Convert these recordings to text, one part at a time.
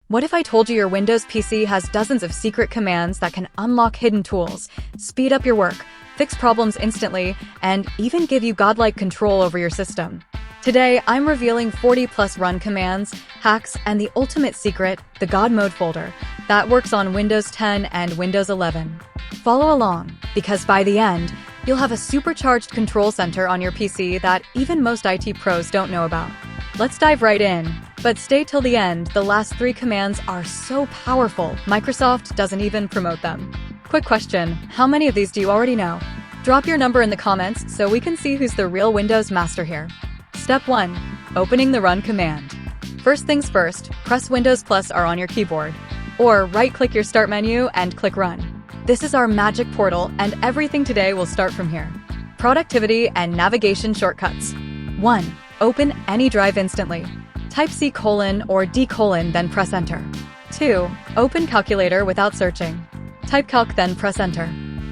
What if I told you your Windows PC has dozens of secret commands that can unlock hidden tools, speed up your work, fix problems instantly, and even give you godlike control over your system? Today, I'm revealing 40+ run commands, hacks, and the ultimate secret, the God Mode folder, that works on Windows 10 and Windows 11. Follow along, because by the end, you'll have a supercharged control center on your PC that even most IT pros don't know about. Let's dive right in. But stay till the end, the last 3 commands are so powerful, Microsoft doesn't even promote them. Quick question, how many of these do you already know? Drop your number in the comments so we can see who's the real Windows master here. Step 1. Opening the run command. First things first, press Windows plus R on your keyboard. Or right-click your start menu and click run. This is our magic portal and everything today will start from here. Productivity and navigation shortcuts. 1. Open any drive instantly. Type C: or D:, then press enter. 2. Open calculator without searching. Type calc, then press enter.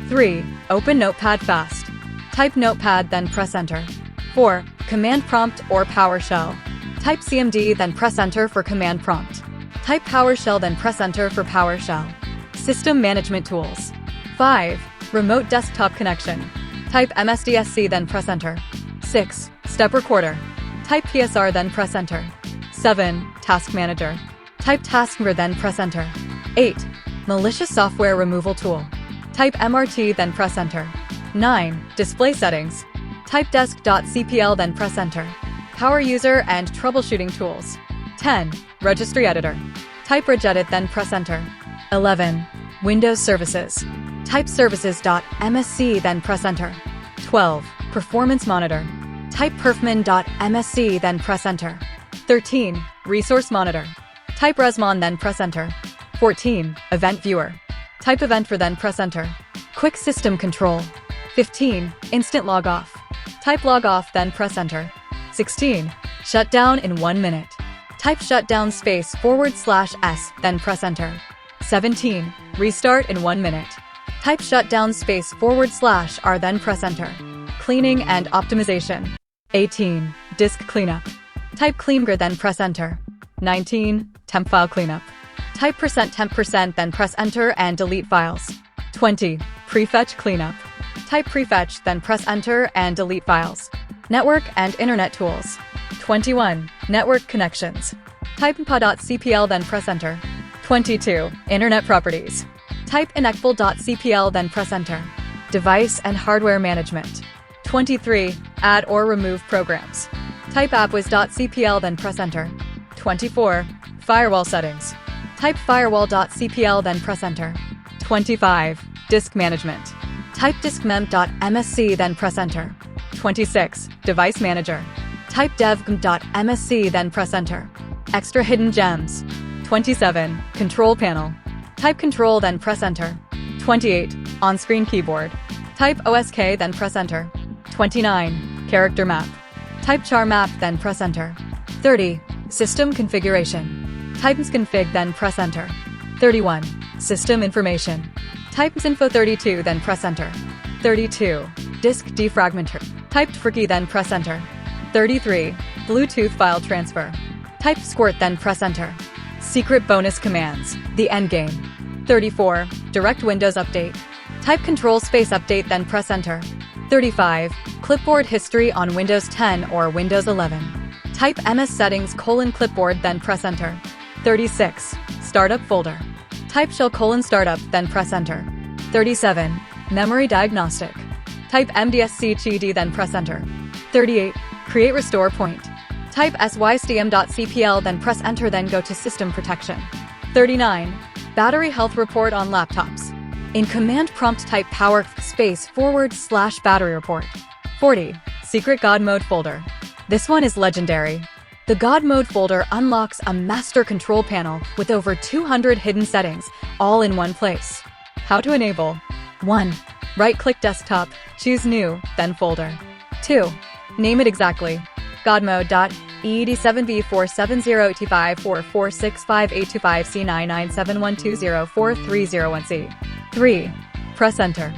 3. Open notepad fast. Type notepad, then press enter. 4. Command prompt or PowerShell. Type CMD, then press enter for command prompt. Type PowerShell, then press enter for PowerShell. System management tools. 5. Remote desktop connection. Type MSDSC, then press enter. 6. Step recorder. Type PSR, then press enter. 7. Task manager. Type taskbar, then press enter. 8. Malicious software removal tool. Type MRT, then press enter. 9. Display settings. Type desk.cpl, then press enter. Power user and troubleshooting tools. 10. Registry editor. Type regedit, then press enter. 11. Windows services. Type services.msc, then press enter. 12. Performance monitor. Type perfman.msc, then press enter. 13. Resource monitor. Type resmon, then press enter. 14. Event viewer. Type eventver, then press enter. Quick system control. 15. Instant log off. Type log off, then press enter. 16. Shutdown in 1 minute. Type shutdown /s, then press enter. 17. Restart in 1 minute. Type shutdown /r, then press enter. Cleaning and optimization. 18. Disk cleanup. Type cleangr, then press enter. 19. Temp file cleanup. Type %temp%, then press enter and delete files. 20. Prefetch cleanup. Type prefetch, then press enter and delete files. Network and internet tools. 21. Network connections. Type npa.cpl, then press enter. 22. Internet properties. Type inecpl.cpl, then press enter. Device and hardware management. 23. Add or remove programs. Type appwiz.cpl, then press enter. 24. Firewall settings. Type firewall.cpl, then press enter. 25. Disk management. Type diskmemp.msc, then press enter. 26. Device manager. Type devgm.msc, then press enter. Extra hidden gems. 27. Control panel. Type control, then press enter. 28. On-screen keyboard. Type OSK, then press enter. 29. Character map. Type char map, then press enter. 30. System configuration. Type msconfig, then press enter. 31. System information. Type msinfo32, then press enter. 32. Disk defragmenter. Type tfrkey, then press enter. 33. Bluetooth file transfer. Type squirt, then press enter. Secret bonus commands. The endgame. 34. Direct Windows update. Type control update, then press enter. 35. Clipboard history on Windows 10 or Windows 11. Type ms settings: clipboard, then press enter. 36. Startup folder. Type shell: startup, then press enter. 37. Memory diagnostic. Type mdscgd, then press enter. 38. Create restore point. Type systm.cpl, then press enter, then go to system protection. 39. Battery health report on laptops. In command prompt type power /battery report. 40. Secret God Mode folder. This one is legendary. The God Mode folder unlocks a master control panel with over 200 hidden settings, all in one place. How to enable. 1. Right-click desktop, choose new, then folder. 2. Name it exactly. godmode.ed7b470825465825C99712043001C. 3. Press enter.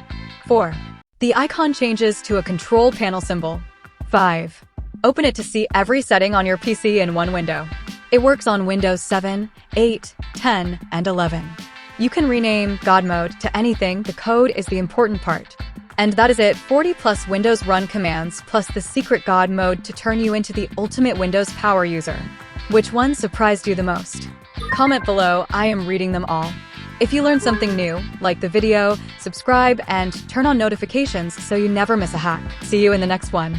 4. The icon changes to a control panel symbol. 5. Open it to see every setting on your PC in one window. It works on Windows 7, 8, 10, and 11. You can rename God Mode to anything, the code is the important part. And that is it, 40 plus Windows run commands plus the secret God Mode to turn you into the ultimate Windows power user. Which one surprised you the most? Comment below, I am reading them all. If you learned something new, like the video, subscribe, and turn on notifications so you never miss a hack. See you in the next one.